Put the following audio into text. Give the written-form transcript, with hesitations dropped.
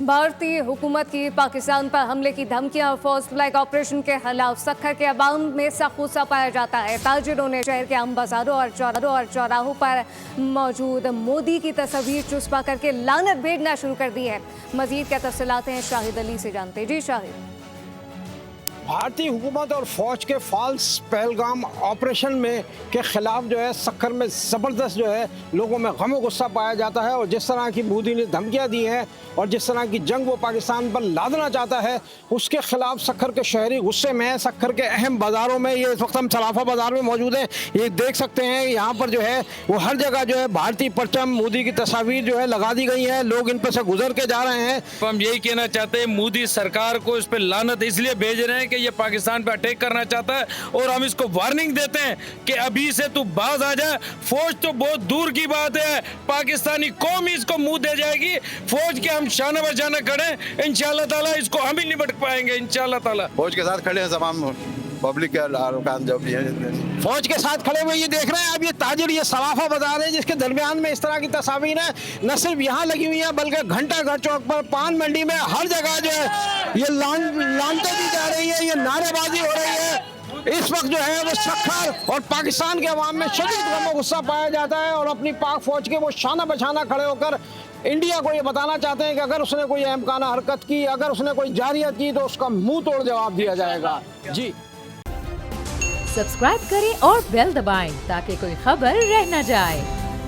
भारतीय हुकूमत की पाकिस्तान पर हमले की धमकियां और फॉल्स फ्लैग ऑपरेशन के खिलाफ सक्खर के अवाम में सख्त गुस्सा पाया जाता है। ताजिरों ने शहर के आम बाजारों और चौराहों पर मौजूद मोदी की तस्वीर चुस्पा करके लानत भेजना शुरू कर दी है। मजीद क्या तफसीलात हैं शाहिद अली से जानते हैं। जी शाहिद। भारतीय हुकूमत और फौज के फॉल्स पहलगाम ऑपरेशन में के खिलाफ जो है सक्खर में ज़बरदस्त जो है लोगों में गम गुस्सा पाया जाता है। और जिस तरह की मोदी ने धमकियां दी हैं और जिस तरह की जंग वो पाकिस्तान पर लादना चाहता है उसके खिलाफ सक्खर के शहरी गुस्से में है। सक्खर के अहम बाज़ारों में ये इस वक्त हम सलाफा बाज़ार में मौजूद हैं, ये देख सकते हैं यहाँ पर जो है वो हर जगह जो है भारतीय परचम मोदी की तस्वीर जो है लगा दी गई है। लोग इन पर से गुजर के जा रहे हैं। हम यही कहना चाहते हैं मोदी सरकार को इस पर लानत इसलिए भेज रहे हैं कि ये पाकिस्तान पे अटैक करना चाहता है और हम इसको वार्निंग देते हैं कि अभी से तू बाज आ जा। फौज तो बहुत दूर की बात है, पाकिस्तानी कौम ही इसको मुंह दे जाएगी। फौज के हम शाना बशाना खड़े, इंशाल्लाह ताला इसको हम ही निपट पाएंगे इंशाल्लाह ताला। फौज के साथ खड़े हैं तमाम पब्लिक के अरकान जो भी है फौज के साथ खड़े हुए। ये देख रहे हैं आप, ये ताजिर, ये सलाफा बाजार है जिसके दरमियान में इस तरह की तस्वीर है न सिर्फ यहाँ लगी हुई है बल्कि घंटा घर चौक पर, पान मंडी में, हर जगह जो है ये लानतें दी जा रही है, ये नारेबाजी हो रही है। इस वक्त जो है वो सक्खर और पाकिस्तान के अवाम में शदीद गम गुस्सा पाया जाता है और अपनी पाक फौज के वो शाना बशाना खड़े होकर इंडिया को ये बताना चाहते हैं कि अगर उसने कोई अहमकाना हरकत की, अगर उसने कोई जारियत की तो उसका मुंह तोड़ जवाब दिया जाएगा। जी सब्सक्राइब करें और बेल दबाएं ताकि कोई खबर रह न जाए।